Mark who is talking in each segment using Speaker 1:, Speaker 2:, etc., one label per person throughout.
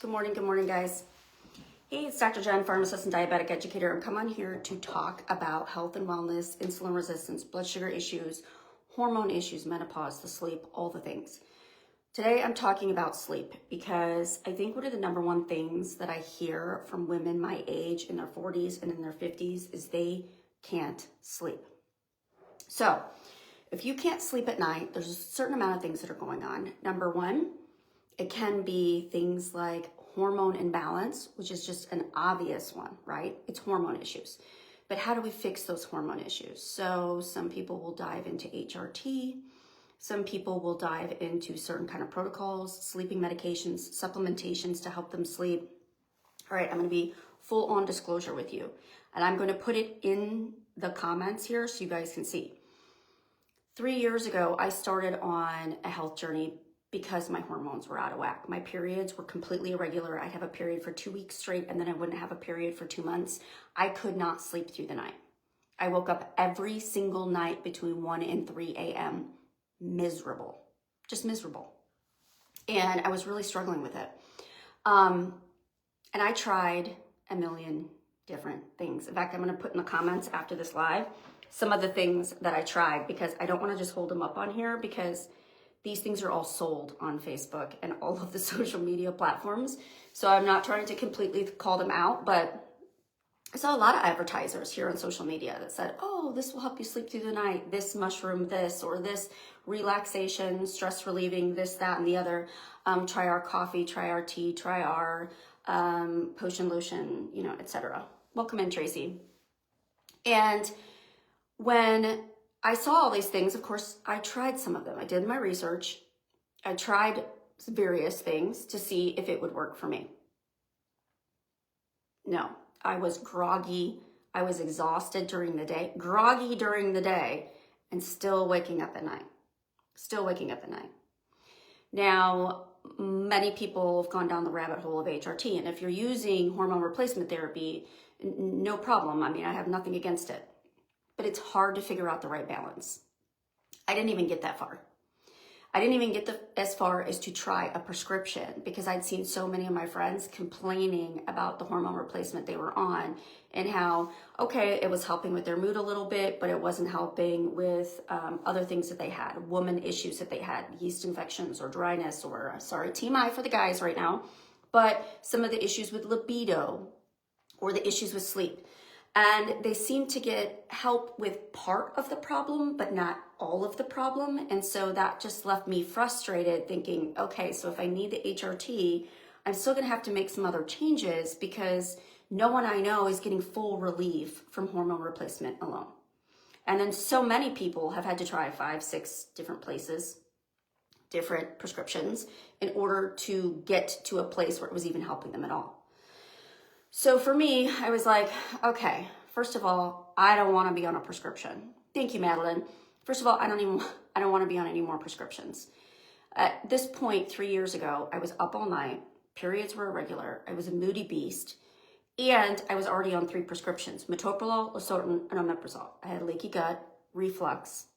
Speaker 1: Good morning, guys. Hey, it's Dr. Jen, pharmacist and diabetic educator. I'm coming on here to talk about health and wellness, insulin resistance, blood sugar issues, hormone issues, menopause, the sleep, all the things. Today, I'm talking about sleep because I think one of the number one things that I hear from women my age in their 40s and in their 50s is they can't sleep. So, if you can't sleep at night, there's a certain amount of things that are going on. Number one, it can be things like hormone imbalance, which is just an obvious one, right? It's hormone issues. But how do we fix those hormone issues? So some people will dive into HRT. Some people will dive into certain kind of protocols, sleeping medications, supplementations to help them sleep. All right, I'm going to be full on disclosure with you. And I'm going to put it in the comments here so you guys can see. 3 years ago, I started on a health journey because my hormones were out of whack. My periods were completely irregular. I'd have a period for 2 weeks straight and then I wouldn't have a period for 2 months. I could not sleep through the night. I woke up every single night between 1 and 3 a.m. miserable, just miserable. And I was really struggling with it. And I tried a million different things. In fact, I'm going to put in the comments after this live some of the things that I tried because I don't want to just hold them up on here because these things are all sold on Facebook and all of the social media platforms. So I'm not trying to completely call them out, but I saw a lot of advertisers here on social media that said, oh, this will help you sleep through the night, this mushroom, this, or this relaxation, stress relieving, this, that, and the other. Try our coffee, try our tea, try our potion lotion, etc. Welcome in, Tracy. And when I saw all these things, of course, I tried some of them. I did my research. I tried various things to see if it would work for me. No, I was groggy. I was exhausted during the day, groggy during the day, and still waking up at night. Now, many people have gone down the rabbit hole of HRT, and if you're using hormone replacement therapy, no problem. I mean, I have nothing against it. But it's hard to figure out the right balance. I didn't even get that far. I didn't even get as far as to try a prescription because I'd seen so many of my friends complaining about the hormone replacement they were on and how, okay, it was helping with their mood a little bit, but it wasn't helping with other things that they had, woman issues that they had, yeast infections or dryness or, sorry, TMI for the guys right now, but some of the issues with libido or the issues with sleep. And they seem to get help with part of the problem, but not all of the problem. And so that just left me frustrated thinking, okay, so if I need the HRT, I'm still gonna have to make some other changes because no one I know is getting full relief from hormone replacement alone. And then so many people have had to try 5, 6 different places, different prescriptions in order to get to a place where it was even helping them at all. So for me, I was like, okay, first of all, I don't want to be on a prescription. Thank you, Madeline. First of all, I don't want to be on any more prescriptions. At this point, 3 years ago, I was up all night. Periods were irregular. I was a moody beast. And I was already on 3 prescriptions, metoprolol, losartan, and omeprazole. I had leaky gut, reflux,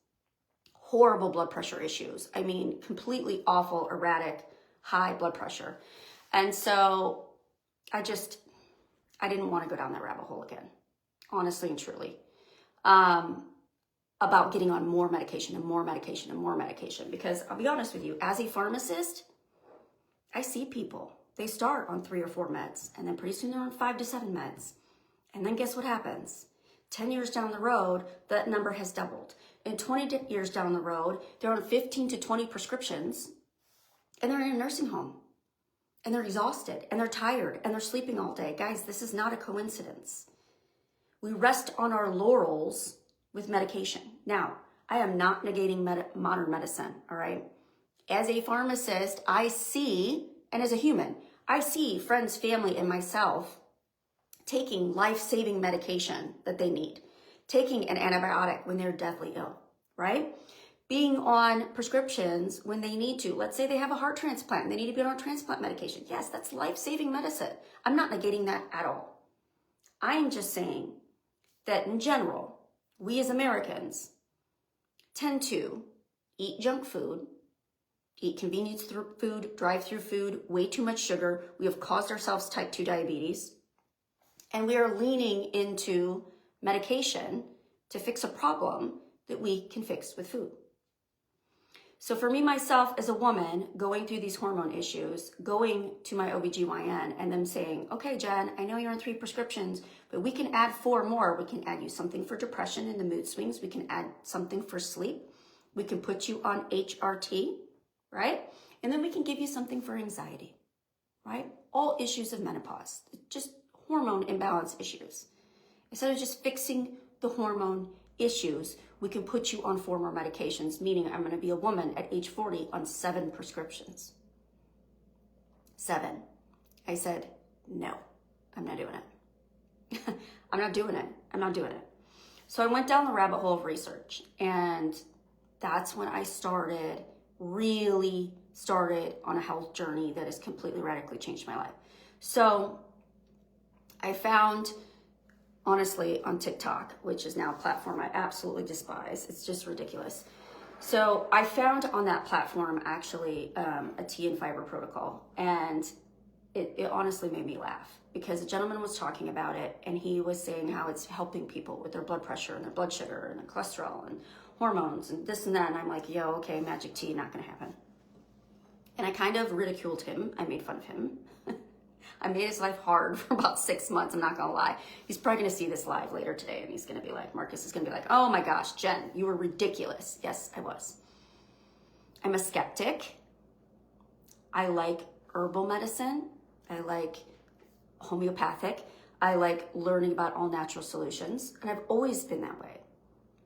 Speaker 1: horrible blood pressure issues. I mean, completely awful, erratic, high blood pressure. And so I didn't want to go down that rabbit hole again, honestly and truly, about getting on more medication and more medication and more medication. Because I'll be honest with you, as a pharmacist, I see people, they start on 3 or 4 meds, and then pretty soon they're on 5 to 7 meds. And then guess what happens? 10 years down the road, that number has doubled. And 20 years down the road, they're on 15 to 20 prescriptions, and they're in a nursing home. And they're exhausted, and they're tired, and they're sleeping all day. Guys, this is not a coincidence. We rest on our laurels with medication. Now, I am not negating modern medicine, all right? As a pharmacist, I see, and as a human, I see friends, family, and myself taking life-saving medication that they need, taking an antibiotic when they're deathly ill, right? Being on prescriptions when they need to. Let's say they have a heart transplant and they need to be on transplant medication. Yes, that's life-saving medicine. I'm not negating that at all. I'm just saying that in general, we as Americans tend to eat junk food, eat convenience food, drive-through food, way too much sugar. We have caused ourselves type 2 diabetes. And we are leaning into medication to fix a problem that we can fix with food. So for me, myself, as a woman going through these hormone issues, going to my OBGYN and them saying, okay, Jen, I know you're on 3 prescriptions, but we can add 4 more. We can add you something for depression and the mood swings. We can add something for sleep. We can put you on HRT, right? And then we can give you something for anxiety, right? All issues of menopause, just hormone imbalance issues. Instead of just fixing the hormone issues, we can put you on 4 more medications, meaning I'm going to be a woman at age 40 on 7 prescriptions. 7. I said, no, I'm not doing it. I'm not doing it. I'm not doing it. So I went down the rabbit hole of research, and that's when I really started on a health journey that has completely radically changed my life. So I found, honestly, on TikTok, which is now a platform I absolutely despise. It's just ridiculous. So I found on that platform actually a tea and fiber protocol, and it honestly made me laugh because a gentleman was talking about it, and he was saying how it's helping people with their blood pressure and their blood sugar and their cholesterol and hormones and this and that. And I'm like, yo, okay, magic tea, not gonna happen. And I kind of ridiculed him. I made fun of him. I made his life hard for about 6 months, I'm not gonna lie. He's probably gonna see this live later today, and he's gonna be like, Marcus is gonna be like, oh my gosh, Jen, you were ridiculous. Yes, I was. I'm a skeptic. I like herbal medicine. I like homeopathic. I like learning about all natural solutions, and I've always been that way.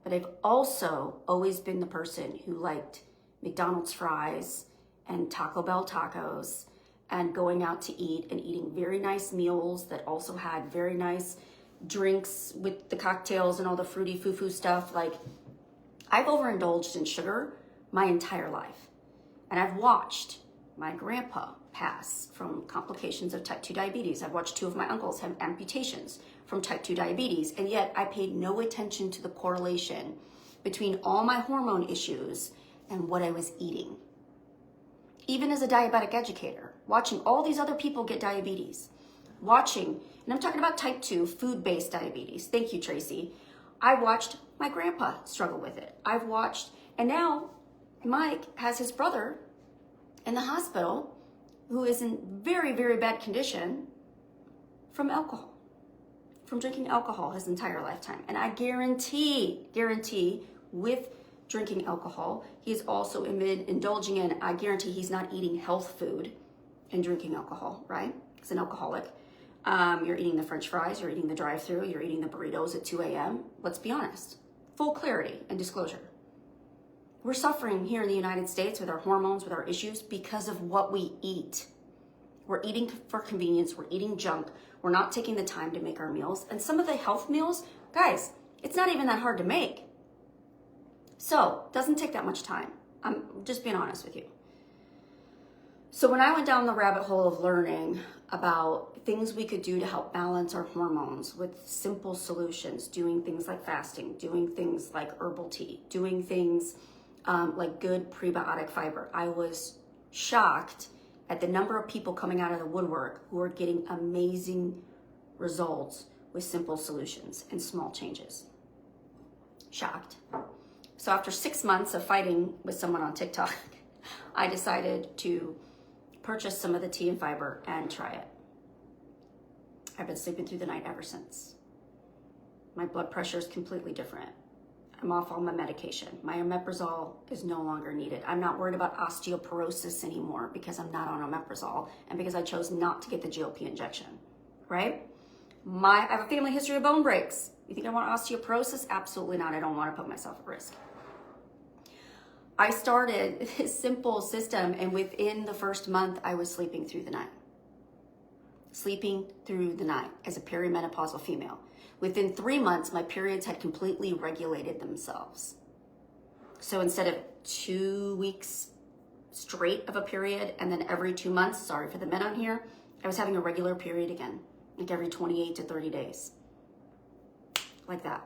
Speaker 1: But I've also always been the person who liked McDonald's fries and Taco Bell tacos and going out to eat and eating very nice meals that also had very nice drinks with the cocktails and all the fruity foo-foo stuff. Like, I've overindulged in sugar my entire life. And I've watched my grandpa pass from complications of type 2 diabetes. I've watched 2 of my uncles have amputations from type 2 diabetes. And yet I paid no attention to the correlation between all my hormone issues and what I was eating. Even as a diabetic educator, watching all these other people get diabetes, and I'm talking about type 2 food-based diabetes. Thank you, Tracy. I watched my grandpa struggle with it. And now Mike has his brother in the hospital who is in very, very bad condition from alcohol, from drinking alcohol his entire lifetime. And I guarantee with drinking alcohol, he's also been indulging in, I guarantee he's not eating health food and drinking alcohol, right? He's an alcoholic. You're eating the French fries, you're eating the drive-thru, you're eating the burritos at 2 a.m. Let's be honest. Full clarity and disclosure. We're suffering here in the United States with our hormones, with our issues because of what we eat. We're eating for convenience, we're eating junk, we're not taking the time to make our meals. And some of the health meals, guys, it's not even that hard to make. So, it doesn't take that much time. I'm just being honest with you. So when I went down the rabbit hole of learning about things we could do to help balance our hormones with simple solutions, doing things like fasting, doing things like herbal tea, doing things like good prebiotic fiber, I was shocked at the number of people coming out of the woodwork who are getting amazing results with simple solutions and small changes. Shocked. So after 6 months of fighting with someone on TikTok, I decided to purchase some of the tea and fiber and try it. I've been sleeping through the night ever since. My blood pressure is completely different. I'm off all my medication. My omeprazole is no longer needed. I'm not worried about osteoporosis anymore because I'm not on omeprazole and because I chose not to get the GLP injection, right? I have a family history of bone breaks. You think I want osteoporosis? Absolutely not. I don't want to put myself at risk. I started this simple system, and within the first month, I was sleeping through the night. Sleeping through the night as a perimenopausal female. Within 3 months, my periods had completely regulated themselves. So instead of 2 weeks straight of a period, and then every 2 months, sorry for the men on here, I was having a regular period again, like every 28 to 30 days. Like that.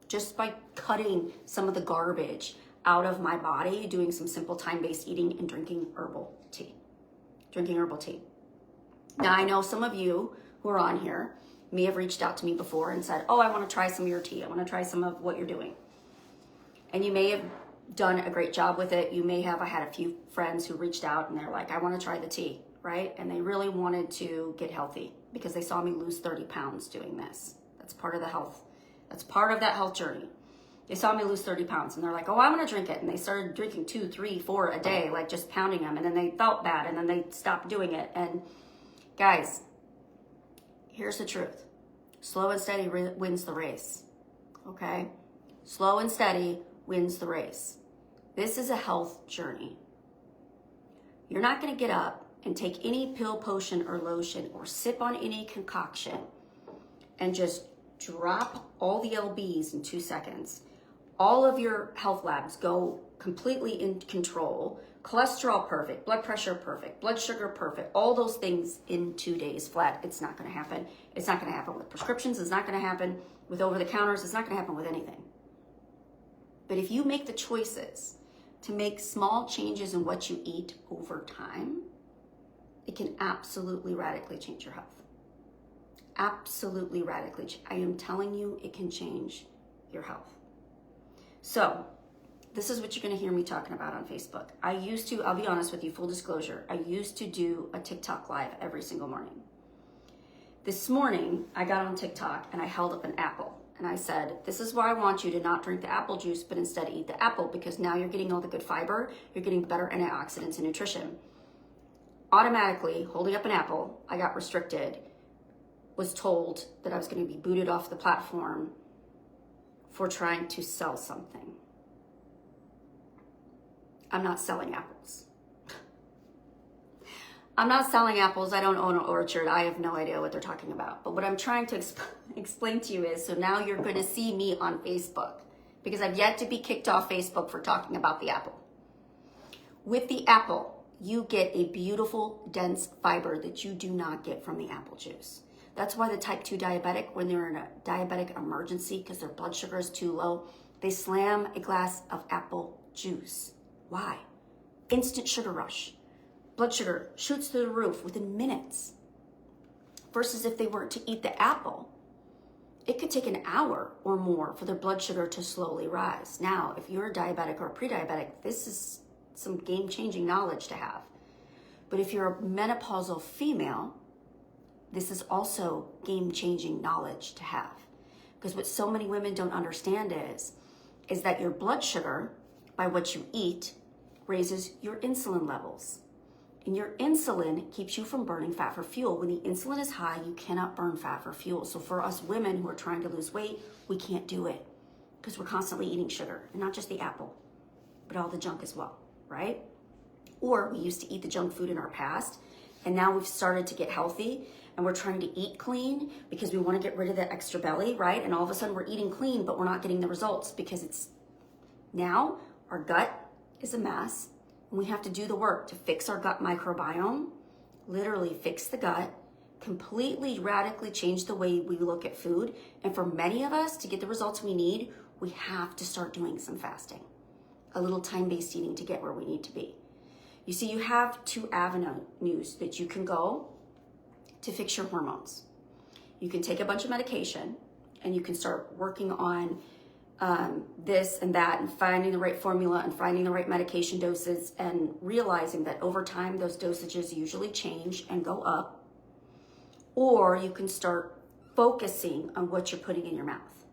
Speaker 1: Just by cutting some of the garbage out of my body doing some simple time-based eating and drinking herbal tea. Now, I know some of you who are on here may have reached out to me before and said, oh, I want to try some of your tea. I want to try some of what you're doing. And you may have done a great job with it. I had a few friends who reached out and they're like, I want to try the tea, right? And they really wanted to get healthy because they saw me lose 30 pounds doing this. That's part of the health. That's part of that health journey. They saw me lose 30 pounds and they're like, oh, I want to drink it. And they started drinking 2, 3, 4 a day, like just pounding them. And then they felt bad and then they stopped doing it. And guys, here's the truth. Slow and steady wins the race, okay? Slow and steady wins the race. This is a health journey. You're not going to get up and take any pill, potion, or lotion or sip on any concoction and just drop all the LBs in 2 seconds. All of your health labs go completely in control. Cholesterol perfect, blood pressure perfect, blood sugar perfect, all those things in 2 days flat. It's not going to happen. It's not going to happen with prescriptions. It's not going to happen with over-the-counters. It's not going to happen with anything. But if you make the choices to make small changes in what you eat over time, it can absolutely radically change your health. Absolutely radically. I am telling you, it can change your health. So, this is what you're going to hear me talking about on Facebook. I'll be honest with you, full disclosure, I used to do a TikTok live every single morning. This morning, I got on TikTok and I held up an apple. And I said, this is why I want you to not drink the apple juice, but instead eat the apple, because now you're getting all the good fiber, you're getting better antioxidants and nutrition. Automatically, holding up an apple, I got restricted, was told that I was going to be booted off the platform for trying to sell something. I'm not selling apples. I'm not selling apples. I don't own an orchard. I have no idea what they're talking about. But what I'm trying to explain to you is, so now you're going to see me on Facebook, because I've yet to be kicked off Facebook for talking about the apple. With the apple, you get a beautiful, dense fiber that you do not get from the apple juice. That's why the type 2 diabetic, when they're in a diabetic emergency because their blood sugar is too low, they slam a glass of apple juice. Why? Instant sugar rush. Blood sugar shoots through the roof within minutes. Versus if they were to eat the apple, it could take an hour or more for their blood sugar to slowly rise. Now, if you're a diabetic or a pre-diabetic, this is some game-changing knowledge to have. But if you're a menopausal female, this is also game-changing knowledge to have. Because what so many women don't understand is that your blood sugar, by what you eat, raises your insulin levels. And your insulin keeps you from burning fat for fuel. When the insulin is high, you cannot burn fat for fuel. So for us women who are trying to lose weight, we can't do it because we're constantly eating sugar, and not just the apple, but all the junk as well, right? Or we used to eat the junk food in our past, and now we've started to get healthy and we're trying to eat clean because we want to get rid of that extra belly, right? And all of a sudden we're eating clean, but we're not getting the results because it's now our gut is a mess. And we have to do the work to fix our gut microbiome, literally fix the gut, completely radically change the way we look at food. And for many of us to get the results we need, we have to start doing some fasting, a little time-based eating to get where we need to be. You see, you have 2 avenues that you can go to fix your hormones. You can take a bunch of medication and you can start working on this and that and finding the right formula and finding the right medication doses and realizing that over time those dosages usually change and go up. Or you can start focusing on what you're putting in your mouth.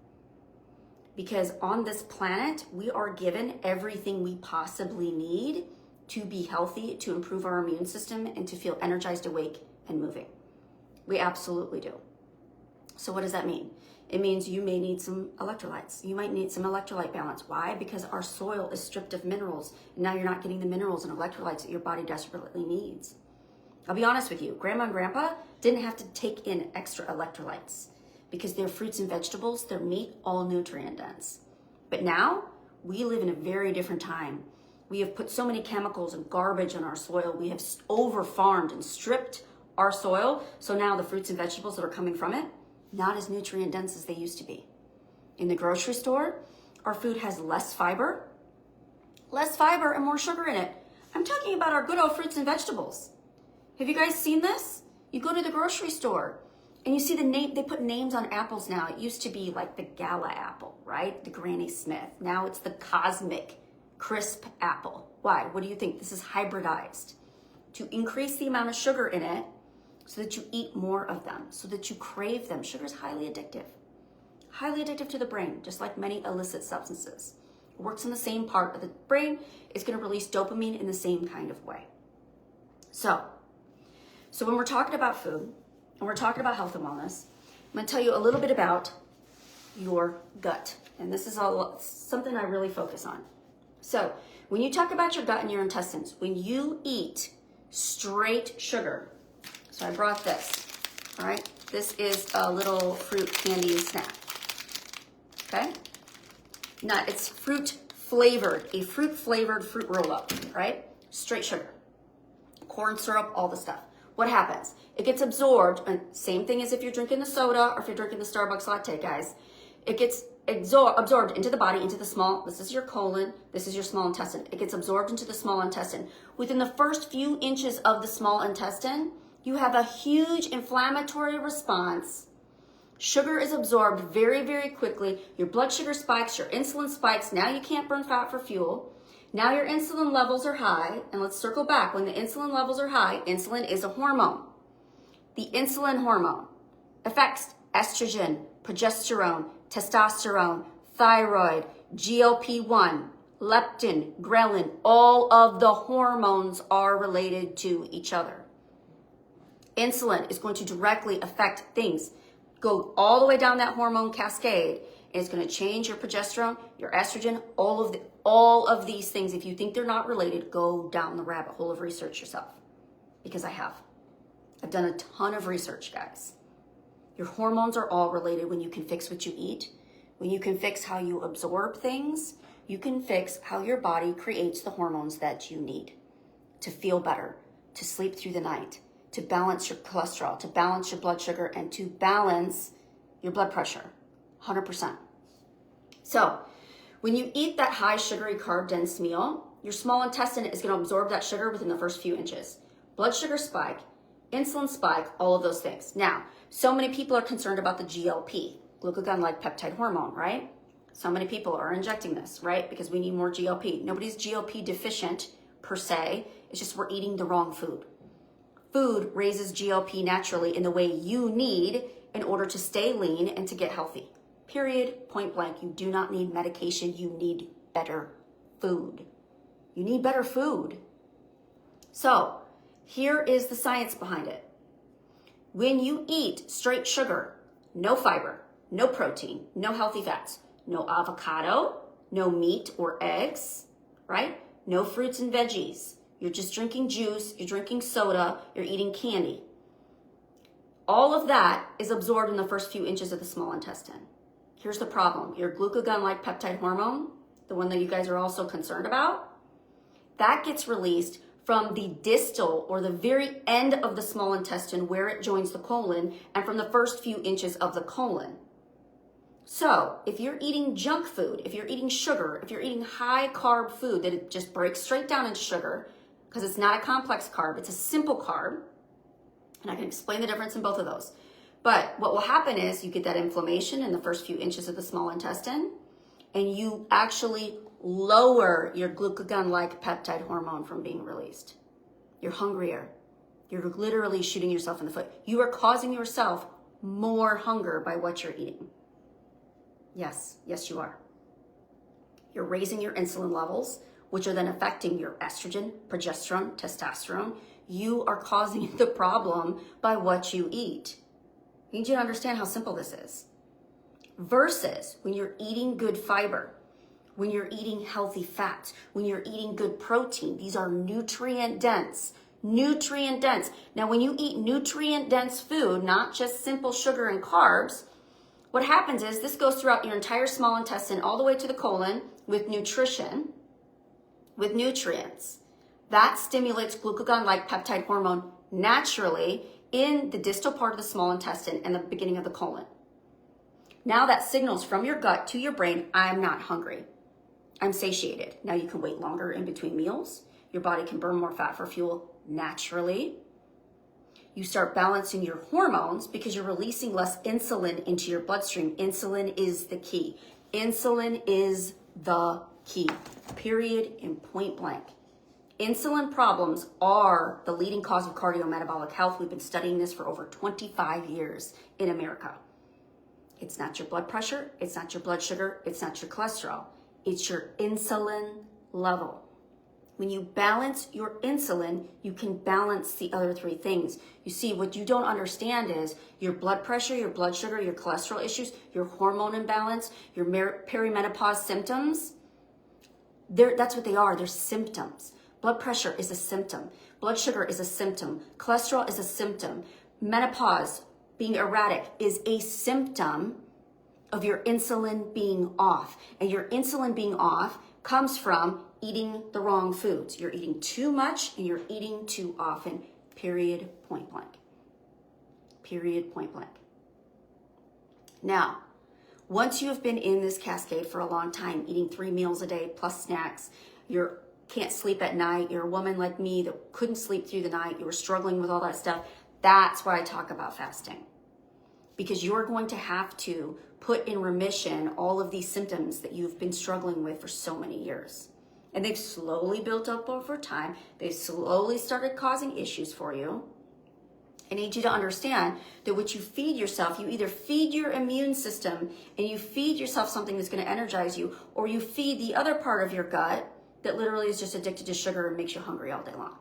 Speaker 1: Because on this planet, we are given everything we possibly need to be healthy, to improve our immune system, and to feel energized, awake, and moving. We absolutely do. So what does that mean? It means you may need some electrolytes. You might need some electrolyte balance. Why? Because our soil is stripped of minerals. And now you're not getting the minerals and electrolytes that your body desperately needs. I'll be honest with you. Grandma and Grandpa didn't have to take in extra electrolytes because their fruits and vegetables, their meat, all nutrient dense. But now we live in a very different time. We have put so many chemicals and garbage on our soil. We have over-farmed and stripped our soil. So now the fruits and vegetables that are coming from it, not as nutrient dense as they used to be. In the grocery store, our food has less fiber, less fiber and more sugar in it. I'm talking about our good old fruits and vegetables. Have you guys seen this? You go to the grocery store and you see the name, they put names on apples now. It used to be like the Gala apple, right? The Granny Smith. Now it's the Cosmic Crisp apple. Why? What do you think? This is hybridized to increase the amount of sugar in it so that you eat more of them, so that you crave them. Sugar is highly addictive to the brain, just like many illicit substances. It works in the same part of the brain. It's going to release dopamine in the same kind of way. So when we're talking about food and we're talking about health and wellness, I'm going to tell you a little bit about your gut. And this is something I really focus on. So when you talk about your gut and your intestines, when you eat straight sugar, so I brought this, all right? This is a little fruit candy snack, okay? It's fruit flavored, a fruit flavored fruit roll up, right? Straight sugar, corn syrup, all the stuff. What happens? It gets absorbed, and same thing as if you're drinking the soda or if you're drinking the Starbucks latte, guys. It gets absorbed into the body, into the small, this is your colon, this is your small intestine. It gets absorbed into the small intestine. Within the first few inches of the small intestine, you have a huge inflammatory response. Sugar is absorbed very, very quickly. Your blood sugar spikes, your insulin spikes. Now you can't burn fat for fuel. Now your insulin levels are high. And let's circle back. When the insulin levels are high, insulin is a hormone. The insulin hormone affects estrogen, progesterone, testosterone, thyroid, GLP-1, leptin, ghrelin. All of the hormones are related to each other. Insulin is going to directly affect things. Go all the way down that hormone cascade, and it's going to change your progesterone, your estrogen, all of these things. If you think they're not related, go down the rabbit hole of research yourself, because I have. I've done a ton of research, guys. Your hormones are all related when you can fix what you eat. When you can fix how you absorb things, you can fix how your body creates the hormones that you need to feel better, to sleep through the night, to balance your cholesterol, to balance your blood sugar, and to balance your blood pressure, 100%. So when you eat that high sugary carb dense meal, your small intestine is going to absorb that sugar within the first few inches. Blood sugar spike, insulin spike, all of those things. Now, so many people are concerned about the GLP, glucagon-like peptide hormone, right? So many people are injecting this, right? Because we need more GLP. Nobody's GLP deficient per se. It's just we're eating the wrong food. Food raises GLP naturally in the way you need in order to stay lean and to get healthy. Period, point blank. You do not need medication. You need better food. You need better food. So here is the science behind it. When you eat straight sugar, no fiber, no protein, no healthy fats, no avocado, no meat or eggs, right? No fruits and veggies. You're just drinking juice, you're drinking soda, you're eating candy. All of that is absorbed in the first few inches of the small intestine. Here's the problem. Your glucagon-like peptide hormone, the one that you guys are also concerned about, that gets released from the distal or the very end of the small intestine where it joins the colon and from the first few inches of the colon. So if you're eating junk food, if you're eating sugar, if you're eating high carb food that it just breaks straight down into sugar, because it's not a complex carb, it's a simple carb, and I can explain the difference in both of those. But what will happen is you get that inflammation in the first few inches of the small intestine, and you actually lower your glucagon-like peptide hormone from being released. You're hungrier. You're literally shooting yourself in the foot. You are causing yourself more hunger by what you're eating. Yes, you are. You're raising your insulin levels, which are then affecting your estrogen, progesterone, testosterone. You are causing the problem by what you eat. I need you to understand how simple this is. Versus when you're eating good fiber, when you're eating healthy fats, when you're eating good protein, these are nutrient dense. Now, when you eat nutrient dense food, not just simple sugar and carbs, what happens is this goes throughout your entire small intestine all the way to the colon with nutrition, with nutrients. That stimulates glucagon-like peptide hormone naturally in the distal part of the small intestine and the beginning of the colon. Now that signals from your gut to your brain, I'm not hungry. I'm satiated. Now you can wait longer in between meals. Your body can burn more fat for fuel naturally. You start balancing your hormones because you're releasing less insulin into your bloodstream. Insulin is the key. Insulin is the key, period, and point blank. Insulin problems are the leading cause of cardiometabolic health. We've been studying this for over 25 years in America. It's not your blood pressure, it's not your blood sugar, it's not your cholesterol. It's your insulin level. When you balance your insulin, you can balance the other three things. You see, what you don't understand is your blood pressure, your blood sugar, your cholesterol issues, your hormone imbalance, your perimenopause symptoms. That's what they are. They're symptoms. Blood pressure is a symptom. Blood sugar is a symptom. Cholesterol is a symptom. Menopause, being erratic, is a symptom of your insulin being off. And your insulin being off comes from eating the wrong foods. You're eating too much and you're eating too often. Period, point blank. Period, point blank. Now, once you have been in this cascade for a long time, eating 3 meals a day plus snacks, you can't sleep at night, you're a woman like me that couldn't sleep through the night, you were struggling with all that stuff, that's why I talk about fasting. Because you're going to have to put in remission all of these symptoms that you've been struggling with for so many years. And they've slowly built up over time. They've slowly started causing issues for you. I need you to understand that what you feed yourself, you either feed your immune system and you feed yourself something that's going to energize you, or you feed the other part of your gut that literally is just addicted to sugar and makes you hungry all day long.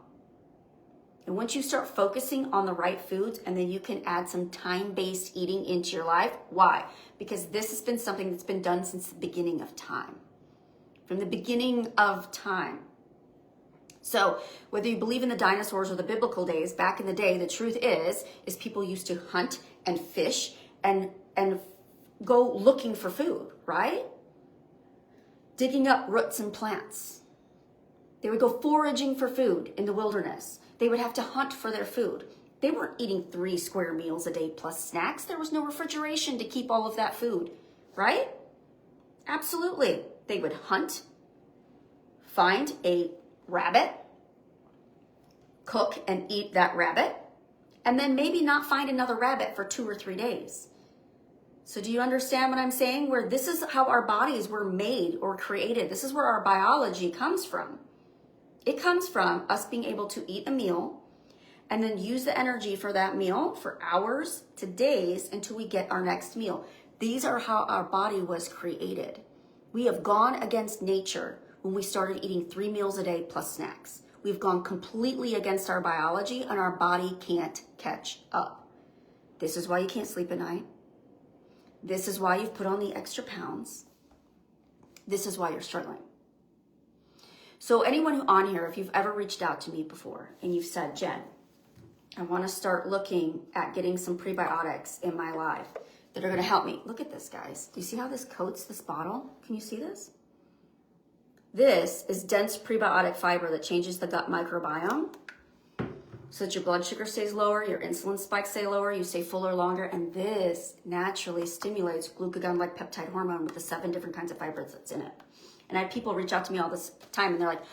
Speaker 1: And once you start focusing on the right foods, and then you can add some time-based eating into your life. Why? Because this has been something that's been done since the beginning of time. From the beginning of time. So whether you believe in the dinosaurs or the biblical days, back in the day, the truth is people used to hunt and fish and go looking for food, right? Digging up roots and plants. They would go foraging for food in the wilderness. They would have to hunt for their food. They weren't eating 3 square meals a day plus snacks. There was no refrigeration to keep all of that food, right? Absolutely. They would hunt, find a rabbit, cook and eat that rabbit, and then maybe not find another rabbit for 2 or 3 days. So do you understand what I'm saying? Where this is how our bodies were made or created. This is where our biology comes from. It comes from us being able to eat a meal and then use the energy for that meal for hours to days until we get our next meal. These are how our body was created. We have gone against nature when we started eating 3 meals a day plus snacks. We've gone completely against our biology and our body can't catch up. This is why you can't sleep at night. This is why you've put on the extra pounds. This is why you're struggling. So anyone who on here, if you've ever reached out to me before and you've said, Jen, I want to start looking at getting some prebiotics in my life that are going to help me. Look at this, guys. Do you see how this coats this bottle? Can you see this? This is dense prebiotic fiber that changes the gut microbiome so that your blood sugar stays lower, your insulin spikes stay lower, you stay fuller longer, and this naturally stimulates glucagon-like peptide hormone with the 7 different kinds of fibers that's in it. And I have people reach out to me all this time and they're like,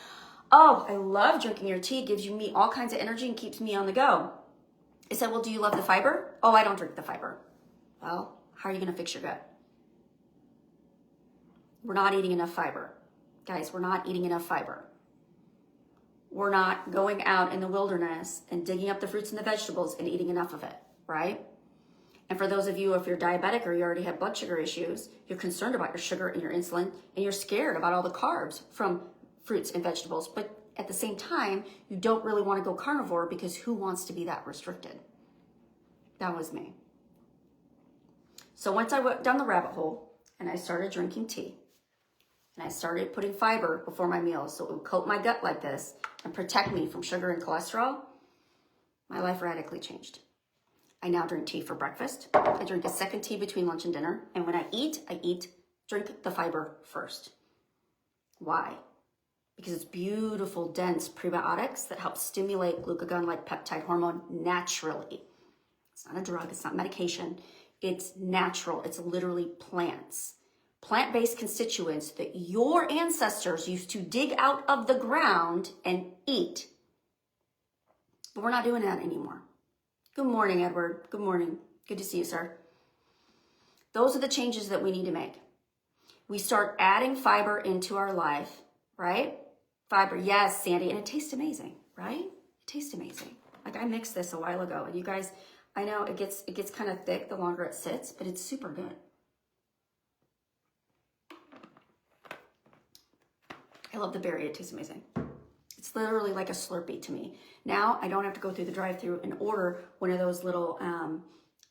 Speaker 1: oh, I love drinking your tea. It gives me all kinds of energy and keeps me on the go. I said, well, do you love the fiber? Oh, I don't drink the fiber. Well, how are you going to fix your gut? We're not eating enough fiber. Guys, we're not eating enough fiber. We're not going out in the wilderness and digging up the fruits and the vegetables and eating enough of it, right? And for those of you, if you're diabetic or you already have blood sugar issues, you're concerned about your sugar and your insulin, and you're scared about all the carbs from fruits and vegetables. But at the same time, you don't really want to go carnivore because who wants to be that restricted? That was me. So once I went down the rabbit hole and I started drinking tea, and I started putting fiber before my meals so it would coat my gut like this and protect me from sugar and cholesterol, my life radically changed. I now drink tea for breakfast. I drink a second tea between lunch and dinner. And when I drink the fiber first. Why? Because it's beautiful, dense prebiotics that help stimulate glucagon-like peptide hormone naturally. It's not a drug, it's not medication. It's natural, it's literally plants. plant-based constituents that your ancestors used to dig out of the ground and eat. But we're not doing that anymore. Good morning, Edward. Good morning. Good to see you, sir. Those are the changes that we need to make. We start adding fiber into our life, right? Fiber, yes, Sandy, and it tastes amazing, right? It tastes amazing. Like I mixed this a while ago, and you guys, I know it gets kind of thick the longer it sits, but it's super good. I love the berry, it tastes amazing. It's literally like a Slurpee to me. Now I don't have to go through the drive-thru and order one of those little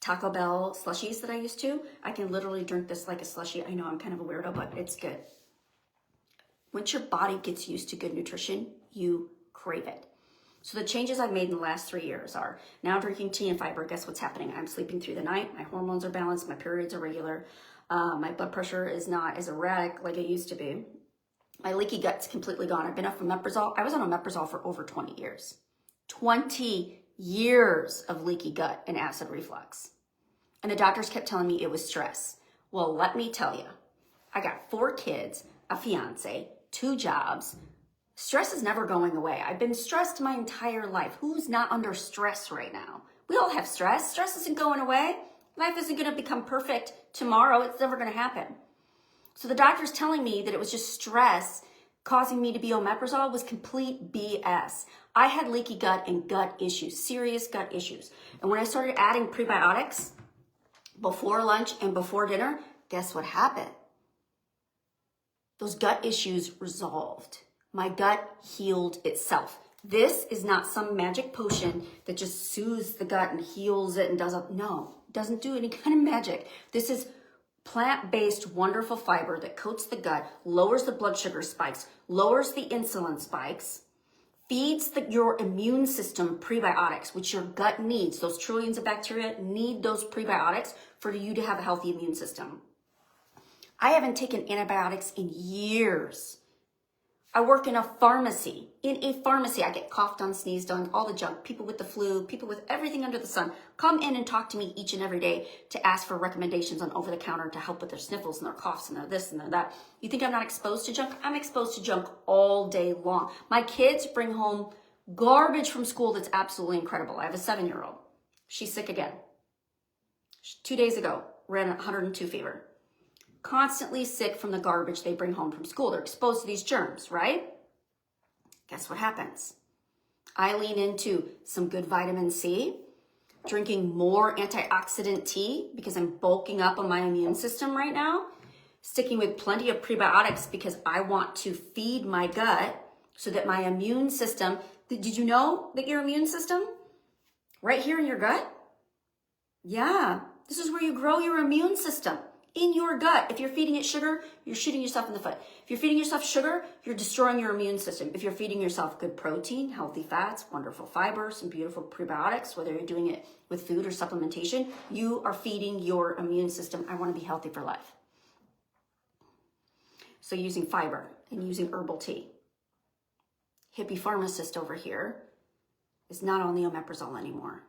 Speaker 1: Taco Bell slushies that I used to. I can literally drink this like a slushie. I know I'm kind of a weirdo, but it's good. Once your body gets used to good nutrition, you crave it. So the changes I've made in the last 3 years are now drinking tea and fiber. Guess what's happening? I'm sleeping through the night. My hormones are balanced. My periods are regular. My blood pressure is not as erratic like it used to be. My leaky gut's completely gone. I've been off omeprazole. I was on omeprazole for over 20 years. 20 years of leaky gut and acid reflux. And the doctors kept telling me it was stress. Well, let me tell you, I got 4 kids, a fiance, 2 jobs. Stress is never going away. I've been stressed my entire life. Who's not under stress right now? We all have stress. Stress isn't going away. Life isn't going to become perfect tomorrow. It's never going to happen. So the doctor's telling me that it was just stress causing me to be omeprazole was complete BS. I had leaky gut and gut issues, serious gut issues. And when I started adding prebiotics before lunch and before dinner, guess what happened? Those gut issues resolved. My gut healed itself. This is not some magic potion that just soothes the gut and heals it and doesn't do any kind of magic. This is plant-based wonderful fiber that coats the gut, lowers the blood sugar spikes, lowers the insulin spikes, feeds your immune system prebiotics, which your gut needs. Those trillions of bacteria need those prebiotics for you to have a healthy immune system. I haven't taken antibiotics in years. I work in a pharmacy. In a pharmacy, I get coughed on, sneezed on, all the junk. People with the flu, people with everything under the sun come in and talk to me each and every day to ask for recommendations on over-the-counter to help with their sniffles and their coughs and their this and their that. You think I'm not exposed to junk? I'm exposed to junk all day long. My kids bring home garbage from school that's absolutely incredible. I have a 7-year-old. She's sick again. 2 days ago, ran 102 fever. Constantly sick from the garbage they bring home from school. They're exposed to these germs, right? Guess what happens? I lean into some good vitamin C, drinking more antioxidant tea because I'm bulking up on my immune system right now, sticking with plenty of prebiotics because I want to feed my gut so that my immune system, did you know that your immune system, right here in your gut? Yeah, this is where you grow your immune system. In your gut. If you're feeding it sugar, you're shooting yourself in the foot. If you're feeding yourself sugar, you're destroying your immune system. If you're feeding yourself good protein, healthy fats, wonderful fibers, some beautiful prebiotics, whether you're doing it with food or supplementation, you are feeding your immune system. I want to be healthy for life. So using fiber and using herbal tea. Hippie pharmacist over here is not on the omeprazole anymore.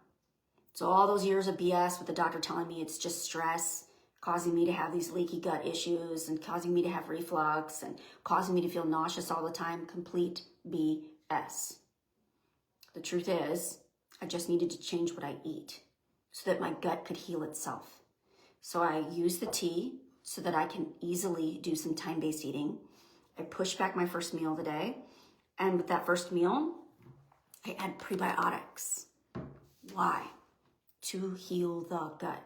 Speaker 1: So all those years of BS with the doctor telling me it's just stress, causing me to have these leaky gut issues and causing me to have reflux and causing me to feel nauseous all the time, complete BS. The truth is, I just needed to change what I eat so that my gut could heal itself. So I use the tea so that I can easily do some time-based eating. I push back my first meal of the day. And with that first meal, I add prebiotics. Why? To heal the gut.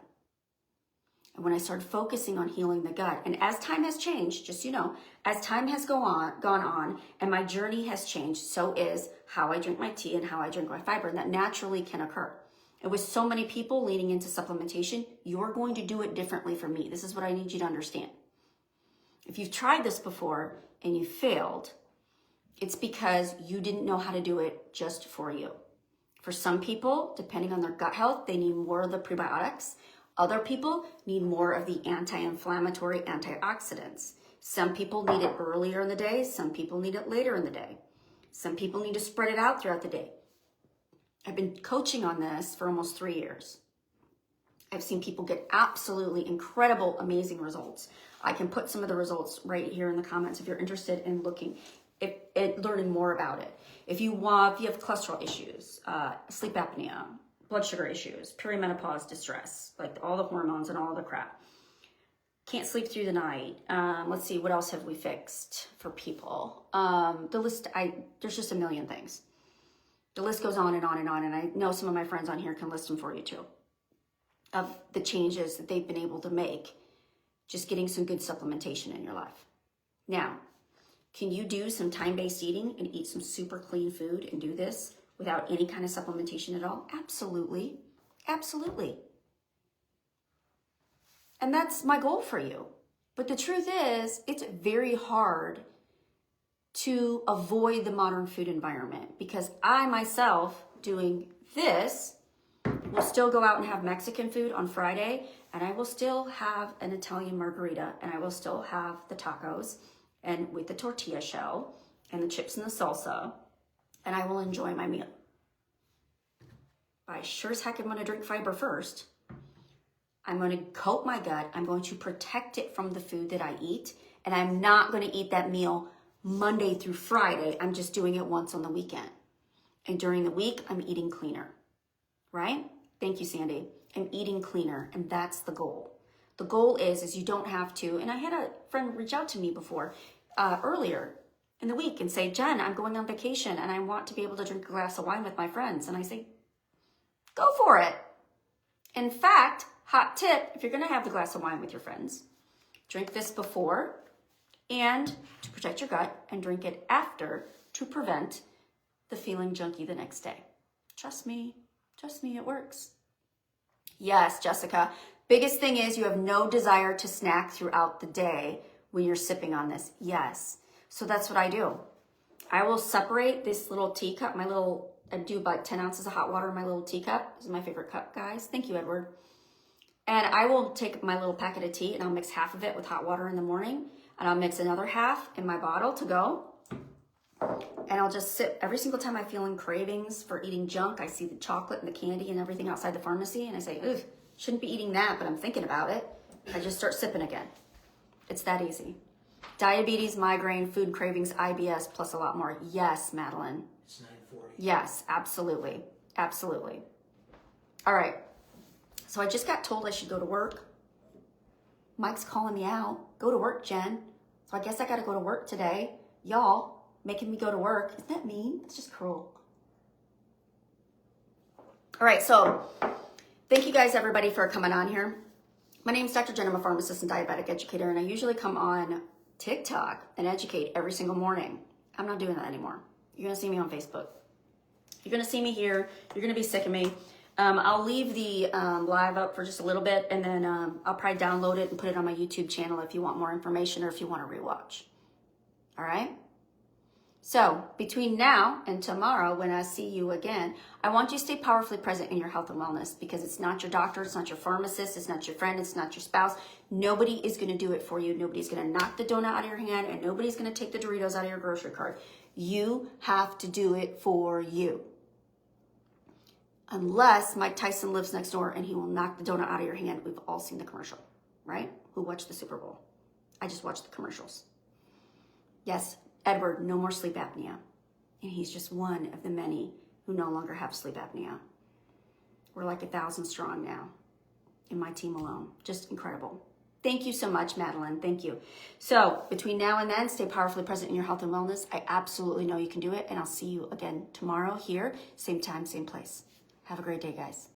Speaker 1: And when I started focusing on healing the gut, and as time has changed, just so you know, as time has gone on, and my journey has changed, so is how I drink my tea and how I drink my fiber, and that naturally can occur. And with so many people leaning into supplementation, you're going to do it differently from me. This is what I need you to understand. If you've tried this before and you failed, it's because you didn't know how to do it just for you. For some people, depending on their gut health, they need more of the prebiotics. Other people need more of the anti-inflammatory antioxidants. Some people need it earlier in the day. Some people need it later in the day. Some people need to spread it out throughout the day. I've been coaching on this for almost 3 years. I've seen people get absolutely incredible, amazing results. I can put some of the results right here in the comments if you're interested in looking at learning more about it. If you have cholesterol issues, sleep apnea, blood sugar issues, perimenopause distress, like all the hormones and all the crap. Can't sleep through the night. Let's see, what else have we fixed for people? The list, there's just a million things. The list goes on and on and on, and I know some of my friends on here can list them for you too, of the changes that they've been able to make just getting some good supplementation in your life. Now, can you do some time-based eating and eat some super clean food and do this without any kind of supplementation at all? Absolutely. Absolutely. And that's my goal for you. But the truth is, it's very hard to avoid the modern food environment because I myself, doing this, will still go out and have Mexican food on Friday, and I will still have an Italian margarita, and I will still have the tacos and with the tortilla shell and the chips and the salsa, and I will enjoy my meal. I sure as heck am going to drink fiber first. I'm going to coat my gut. I'm going to protect it from the food that I eat, and I'm not going to eat that meal Monday through Friday. I'm just doing it once on the weekend. And during the week, I'm eating cleaner, right? Thank you, Sandy. I'm eating cleaner, and that's the goal. The goal is you don't have to, and I had a friend reach out to me before, earlier in the week and say, Jen, I'm going on vacation and I want to be able to drink a glass of wine with my friends. And I say, go for it. In fact, hot tip, if you're going to have the glass of wine with your friends, drink this before and to protect your gut, and drink it after to prevent the feeling junky the next day. Trust me, it works. Yes, Jessica. Biggest thing is you have no desire to snack throughout the day when you're sipping on this. Yes. So that's what I do. I will separate this little teacup, I do about 10 ounces of hot water in my little teacup. This is my favorite cup, guys. Thank you, Edward. And I will take my little packet of tea and I'll mix half of it with hot water in the morning, and I'll mix another half in my bottle to go. And I'll just sip every single time I'm feeling cravings for eating junk. I see the chocolate and the candy and everything outside the pharmacy, and I say, ugh, shouldn't be eating that, but I'm thinking about it. I just start sipping again. It's that easy. Diabetes, migraine, food cravings, IBS, plus a lot more. Yes, Madeline.
Speaker 2: It's 9:40.
Speaker 1: Yes, absolutely. Absolutely. All right. So I just got told I should go to work. Mike's calling me out. Go to work, Jen. So I guess I got to go to work today. Y'all making me go to work. Isn't that mean? It's just cruel. All right. So thank you guys, everybody, for coming on here. My name is Dr. Jen. I'm a pharmacist and diabetic educator, and I usually come on TikTok and educate every single morning. I'm not doing that anymore. You're going to see me on Facebook. You're going to see me here. You're going to be sick of me. I'll leave the live up for just a little bit, and then I'll probably download it and put it on my YouTube channel if you want more information or if you want to rewatch. All right? So between now and tomorrow, when I see you again, I want you to stay powerfully present in your health and wellness, because it's not your doctor, it's not your pharmacist, it's not your friend, it's not your spouse. Nobody is going to do it for you. Nobody's going to knock the donut out of your hand, and nobody's going to take the Doritos out of your grocery cart. You have to do it for you. Unless Mike Tyson lives next door and he will knock the donut out of your hand. We've all seen the commercial, right? Who watched the Super Bowl? I just watched the commercials. Yes, Edward, no more sleep apnea. And he's just one of the many who no longer have sleep apnea. We're like 1,000 strong now in my team alone. Just incredible. Thank you so much, Madeline. Thank you. So between now and then, stay powerfully present in your health and wellness. I absolutely know you can do it. And I'll see you again tomorrow here, same time, same place. Have a great day, guys.